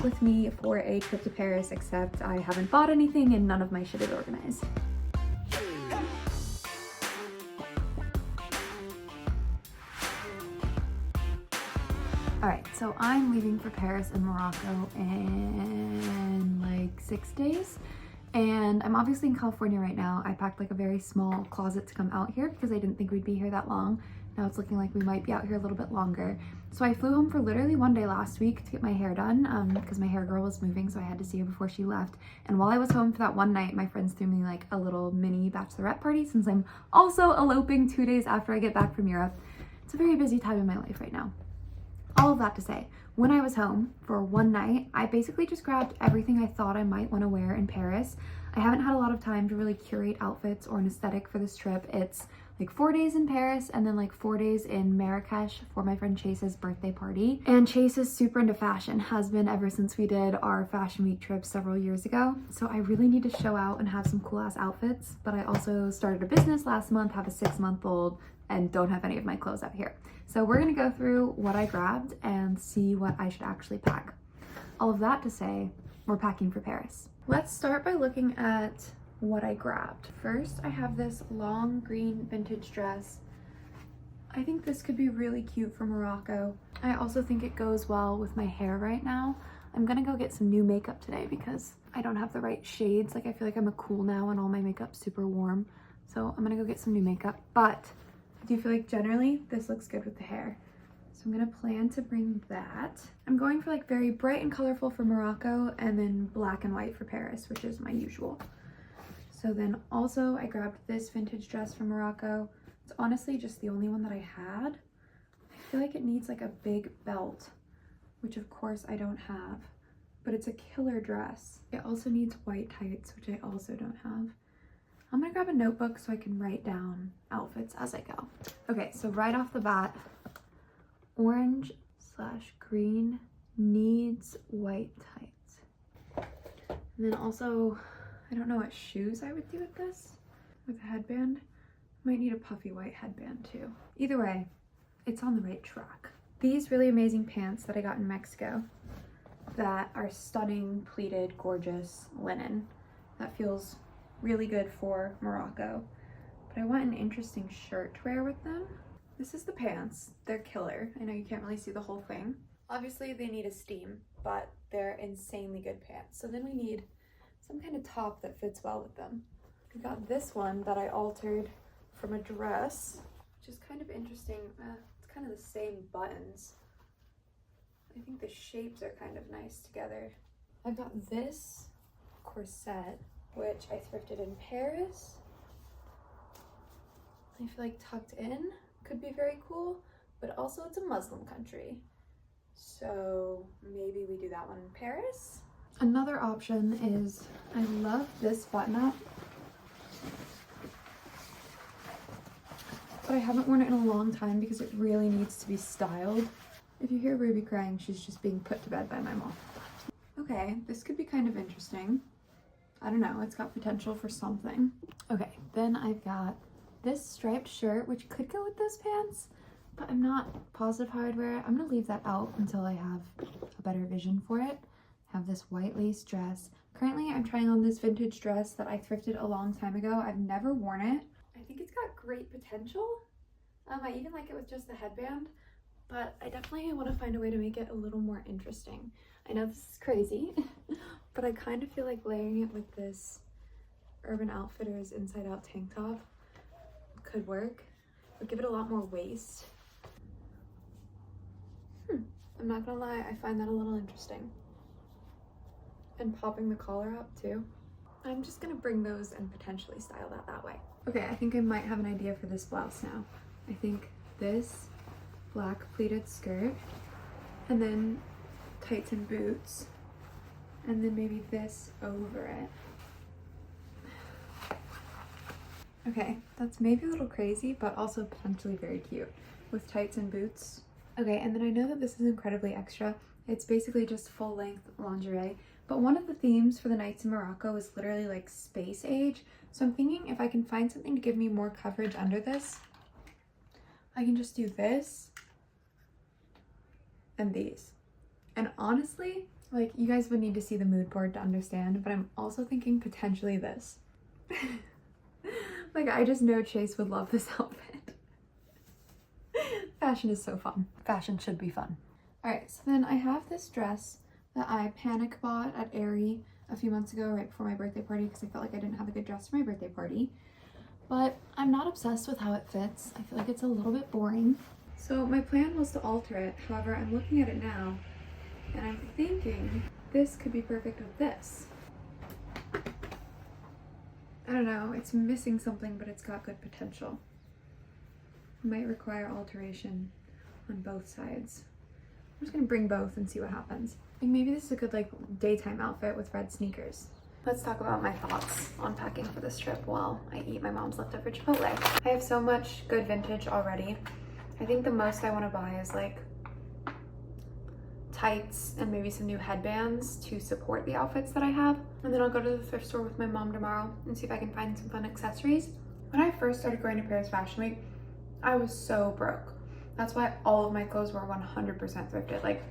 with me for a trip to Paris, except I haven't bought anything and none of my shit is organized. Alright, so I'm leaving for Paris and Morocco in like 6 days. And I'm obviously in California right now. I packed like a very small closet to come out here because I didn't think we'd be here that long. Now it's looking like we might be out here a little bit longer. So I flew home for literally one day last week to get my hair done because my hair girl was moving, so I had to see her before she left. And while I was home for that one night, my friends threw me like a little mini bachelorette party since I'm also eloping 2 days after I get back from Europe. It's a very busy time in my life right now. All of that to say, when I was home for one night, I basically just grabbed everything I thought I might want to wear in Paris. I haven't had a lot of time to really curate outfits or an aesthetic for this trip. It's like 4 days in Paris and then like 4 days in Marrakesh for my friend Chase's birthday party. And Chase is super into fashion, has been ever since we did our fashion week trip several years ago. So I really need to show out and have some cool ass outfits. But I also started a business last month, have a 6-month-old, and don't have any of my clothes out here. So we're gonna go through what I grabbed and see what I should actually pack. All of that to say, we're packing for Paris. Let's start by looking at what I grabbed. First, I have this long green vintage dress. I think this could be really cute for Morocco. I also think it goes well with my hair right now. I'm gonna go get some new makeup today because I don't have the right shades. Like I feel like I'm a cool now and all my makeup's super warm. So I'm gonna go get some new makeup, but I do feel like generally this looks good with the hair. So I'm gonna plan to bring that. I'm going for like very bright and colorful for Morocco and then black and white for Paris, which is my usual. So then also I grabbed this vintage dress from Morocco. It's honestly just the only one that I had. I feel like it needs like a big belt, which of course I don't have, but it's a killer dress. It also needs white tights, which I also don't have. I'm gonna grab a notebook so I can write down outfits as I go. Okay, so right off the bat, orange/green needs white tights. And then also, I don't know what shoes I would do with this. With a headband. Might need a puffy white headband too. Either way, it's on the right track. These really amazing pants that I got in Mexico that are stunning, pleated, gorgeous linen. That feels really good for Morocco. But I want an interesting shirt to wear with them. This is the pants. They're killer. I know you can't really see the whole thing. Obviously they need a steam, but they're insanely good pants. So then we need some kind of top that fits well with them. I got this one that I altered from a dress, which is kind of interesting. It's kind of the same buttons. I think the shapes are kind of nice together. I got this corset, which I thrifted in Paris. I feel like tucked in could be very cool, but also it's a Muslim country. So maybe we do that one in Paris. Another option is, I love this button up, but I haven't worn it in a long time because it really needs to be styled. If you hear Ruby crying, she's just being put to bed by my mom. Okay, this could be kind of interesting. I don't know, it's got potential for something. Okay, then I've got this striped shirt, which could go with those pants, but I'm not positive how I'd wear it. I'm gonna leave that out until I have a better vision for it. Have this white lace dress. Currently, I'm trying on this vintage dress that I thrifted a long time ago. I've never worn it. I think it's got great potential. I even like it with just the headband, but I definitely want to find a way to make it a little more interesting. I know this is crazy, but I kind of feel like layering it with this Urban Outfitters inside out tank top could work. It would give it a lot more waist. I'm not gonna lie, I find that a little interesting. And popping the collar up too. I'm just gonna bring those and potentially style that way. Okay, I think I might have an idea for this blouse now. I think this black pleated skirt, and then tights and boots, and then maybe this over it. Okay, that's maybe a little crazy, but also potentially very cute with tights and boots. Okay, and then I know that this is incredibly extra. It's basically just full length lingerie. But one of the themes for the nights in Morocco is literally like space age. So I'm thinking if I can find something to give me more coverage under this, I can just do this and these. And honestly, Like, you guys would need to see the mood board to understand, but I'm also thinking potentially this. Like, I just know Chase would love this outfit. Fashion is so fun. Fashion should be fun. All right, so then I have this dress that I panic bought at Aerie a few months ago right before my birthday party because I felt like I didn't have a good dress for my birthday party. But I'm not obsessed with how it fits. I feel like it's a little bit boring. So my plan was to alter it. However, I'm looking at it now and I'm thinking this could be perfect with this. I don't know, it's missing something, but it's got good potential. Might require alteration on both sides. I'm just gonna bring both and see what happens. I think maybe this is a good like daytime outfit with red sneakers. Let's talk about my thoughts on packing for this trip while I eat my mom's leftover Chipotle. I have so much good vintage already. I think the most I want to buy is like tights and maybe some new headbands to support the outfits that I have. And then I'll go to the thrift store with my mom tomorrow and see if I can find some fun accessories. When I first started going to Paris Fashion Week, I was so broke. That's why all of my clothes were 100% thrifted. Like,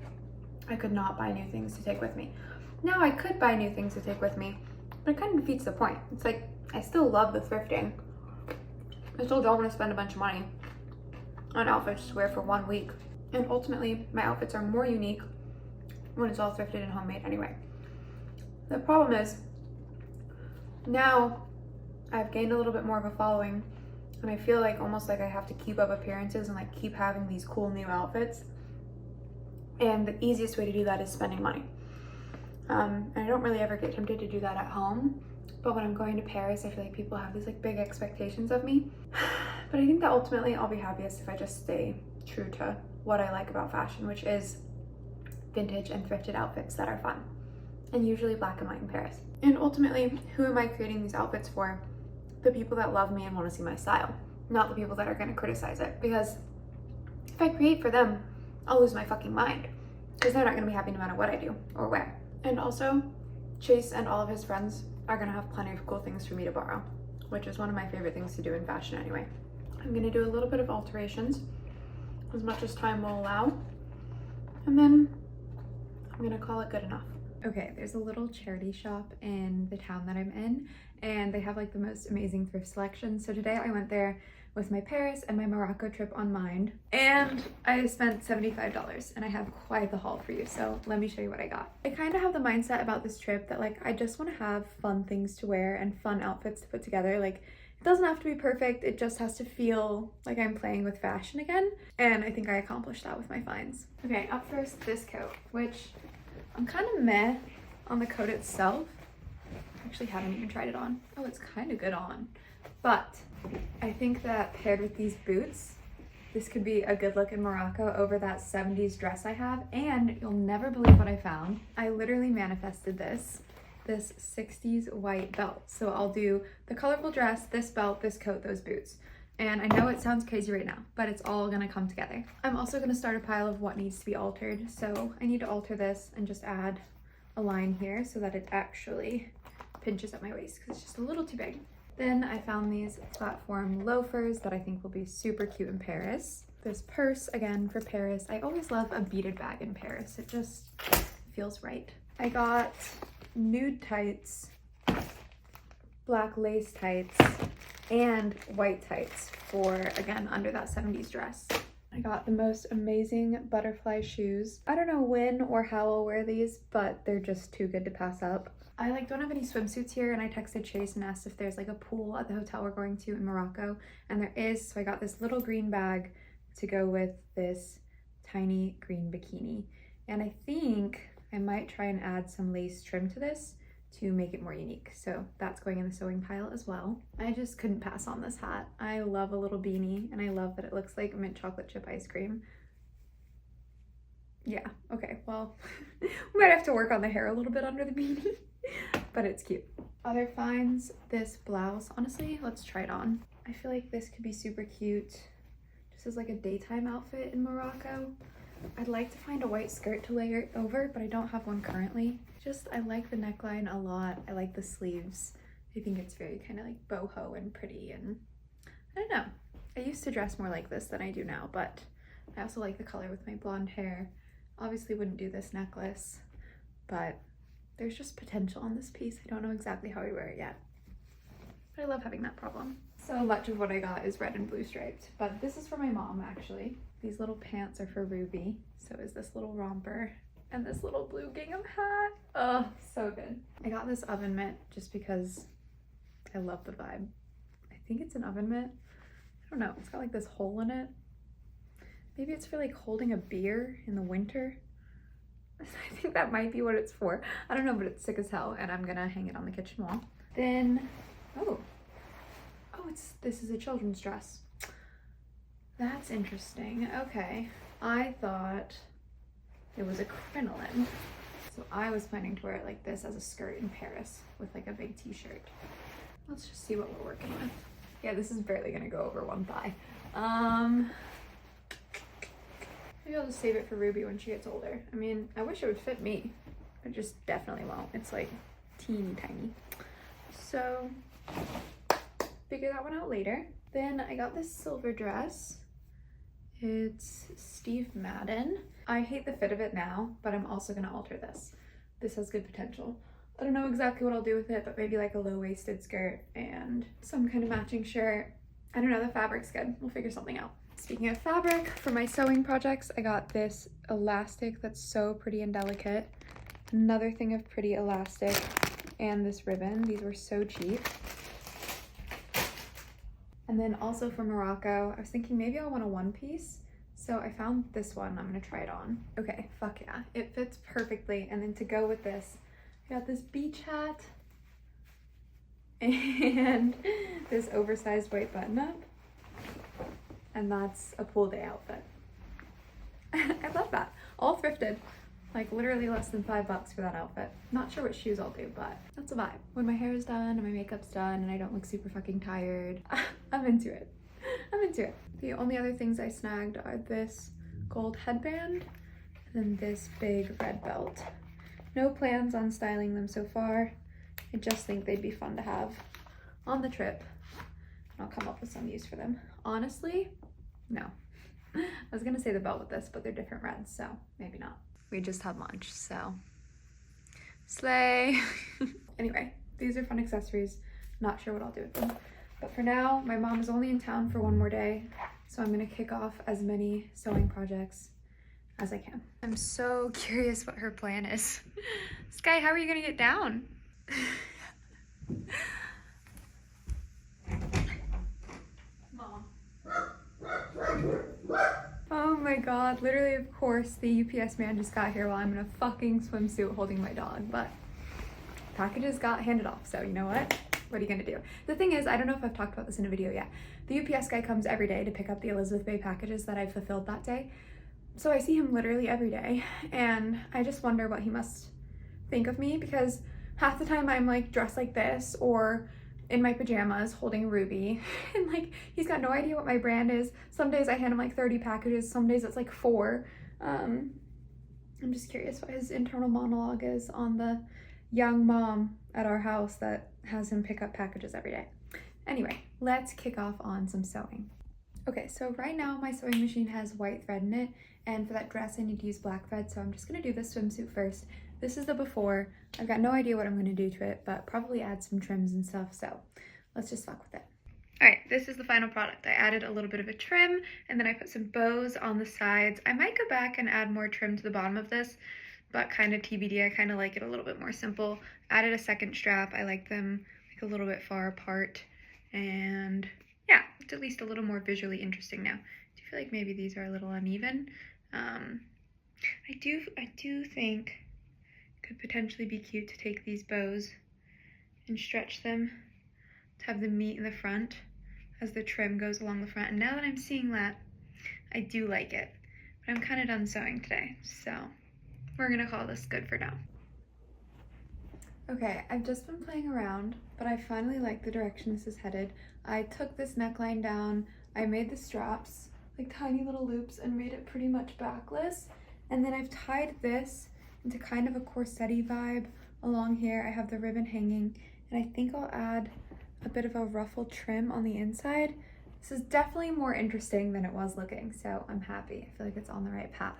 I could not buy new things to take with me. Now I could buy new things to take with me, but it kind of defeats the point. It's like, I still love the thrifting. I still don't want to spend a bunch of money on outfits to wear for 1 week. And ultimately, my outfits are more unique when it's all thrifted and homemade anyway. The problem is, now I've gained a little bit more of a following and I feel like almost like I have to keep up appearances and like keep having these cool new outfits. And the easiest way to do that is spending money. And I don't really ever get tempted to do that at home. But when I'm going to Paris, I feel like people have these like big expectations of me. But I think that ultimately I'll be happiest if I just stay true to what I like about fashion, which is vintage and thrifted outfits that are fun. And usually black and white in Paris. And ultimately, who am I creating these outfits for? The people that love me and want to see my style, not the people that are going to criticize it. Because if I create for them, I'll lose my fucking mind. Because they're not going to be happy no matter what I do or wear. And also, Chase and all of his friends are going to have plenty of cool things for me to borrow, which is one of my favorite things to do in fashion anyway. I'm going to do a little bit of alterations, as much as time will allow, and then I'm going to call it good enough. Okay, there's a little charity shop in the town that I'm in, and they have like the most amazing thrift selection. So today I went there with my Paris and my Morocco trip on mind, and I spent $75, and I have quite the haul for you, so let me show you what I got. I kind of have the mindset about this trip that like I just want to have fun things to wear and fun outfits to put together. Like, it doesn't have to be perfect, it just has to feel like I'm playing with fashion again, and I think I accomplished that with my finds. Okay, up first, this coat, which I'm kind of meh on the coat itself. I actually haven't even tried it on. Oh, it's kind of good on, but I think that paired with these boots, this could be a good look in Morocco over that 70s dress I have. And you'll never believe what I found. I literally manifested this 60s white belt. So I'll do the colorful dress, this belt, this coat, those boots. And I know it sounds crazy right now, but it's all gonna come together. I'm also gonna start a pile of what needs to be altered. So I need to alter this and just add a line here so that it actually pinches at my waist because it's just a little too big. Then I found these platform loafers that I think will be super cute in Paris. This purse, again, for Paris. I always love a beaded bag in Paris. It just feels right. I got nude tights, black lace tights, and white tights for, again, under that 70s dress. I got the most amazing butterfly shoes. I don't know when or how I'll wear these, but they're just too good to pass up. I don't have any swimsuits here, and I texted Chase and asked if there's like a pool at the hotel we're going to in Morocco, and there is. So I got this little green bag to go with this tiny green bikini, and I think I might try and add some lace trim to this to make it more unique. So that's going in the sewing pile as well. I just couldn't pass on this hat. I love a little beanie, and I love that it looks like mint chocolate chip ice cream. Yeah, okay, well, we might have to work on the hair a little bit under the beanie, but it's cute. Other finds, this blouse. Honestly, let's try it on. I feel like this could be super cute, just as like a daytime outfit in Morocco. I'd like to find a white skirt to layer it over, but I don't have one currently. I like the neckline a lot. I like the sleeves. I think it's very kind of like boho and pretty, and I don't know. I used to dress more like this than I do now, but I also like the color with my blonde hair. Obviously wouldn't do this necklace, but there's just potential on this piece. I don't know exactly how I wear it yet, but I love having that problem. So much of what I got is red and blue striped, but this is for my mom actually. These little pants are for Ruby. So is this little romper and this little blue gingham hat. Oh, so good. I got this oven mitt just because I love the vibe. I think it's an oven mitt. I don't know, it's got like this hole in it. Maybe it's for like holding a beer in the winter. I think that might be what it's for. I don't know, but it's sick as hell, and I'm gonna hang it on the kitchen wall. Then, oh, this is a children's dress. That's interesting. Okay, I thought it was a crinoline. So I was planning to wear it like this as a skirt in Paris with like a big t-shirt. Let's just see what we're working with. Yeah, this is barely gonna go over one thigh. Maybe I'll just save it for Ruby when she gets older. I mean, I wish it would fit me. It just definitely won't. It's like teeny tiny. So figure that one out later. Then I got this silver dress. It's Steve Madden. I hate the fit of it now, but I'm also gonna alter this. This has good potential. I don't know exactly what I'll do with it, but maybe like a low-waisted skirt and some kind of matching shirt. I don't know, the fabric's good. We'll figure something out. Speaking of fabric, for my sewing projects, I got this elastic that's so pretty and delicate. Another thing of pretty elastic and this ribbon. These were so cheap. And then also for Morocco, I was thinking maybe I'll want a one piece. So I found this one, I'm gonna try it on. Okay, fuck yeah, it fits perfectly. And then to go with this, I got this beach hat and this oversized white button up. And that's a pool day outfit. I love that. All thrifted. Like literally less than $5 for that outfit. Not sure what shoes I'll do, but that's a vibe. When my hair is done and my makeup's done and I don't look super fucking tired, I'm into it. I'm into it. The only other things I snagged are this gold headband and then this big red belt. No plans on styling them so far. I just think they'd be fun to have on the trip. I'll come up with some use for them. Honestly, no. I was gonna say the belt with this, but they're different reds, so maybe not. We just had lunch, so slay. Anyway, these are fun accessories. Not sure what I'll do with them. But for now, my mom is only in town for one more day, so I'm gonna kick off as many sewing projects as I can. I'm so curious what her plan is. Sky, how are you gonna get down? Oh my god, literally, of course, the UPS man just got here while I'm in a fucking swimsuit holding my dog, but packages got handed off, so you know what? What are you gonna do? The thing is, I don't know if I've talked about this in a video yet. The UPS guy comes every day to pick up the Elizabeth Bay packages that I fulfilled that day. So I see him literally every day, and I just wonder what he must think of me, because half the time I'm like dressed like this or in my pajamas holding Ruby, and like he's got no idea what my brand is. Some days I hand him like 30 packages, some days it's like 4. I'm just curious what his internal monologue is on the young mom at our house that has him pick up packages every day. Anyway, let's kick off on some sewing. Okay, so right now my sewing machine has white thread in it, and for that dress I need to use black thread, so I'm just gonna do this swimsuit first. This is the before. I've got no idea what I'm gonna do to it, but probably add some trims and stuff, so let's just fuck with it. All right, this is the final product. I added a little bit of a trim, and then I put some bows on the sides. I might go back and add more trim to the bottom of this, but kind of TBD. I kind of like it a little bit more simple. Added a second strap. I like them like a little bit far apart, and yeah, it's at least a little more visually interesting now. I do feel like maybe these are a little uneven. I do think it could potentially be cute to take these bows and stretch them to have them meet in the front as the trim goes along the front. And now that I'm seeing that, I do like it. But I'm kind of done sewing today, so we're gonna call this good for now. Okay, I've just been playing around, but I finally like the direction this is headed. I took this neckline down, I made the straps like tiny little loops and made it pretty much backless. And then I've tied this into kind of a corset-y vibe along here. I have the ribbon hanging, and I think I'll add a bit of a ruffled trim on the inside. This is definitely more interesting than it was looking, so I'm happy. I feel like it's on the right path.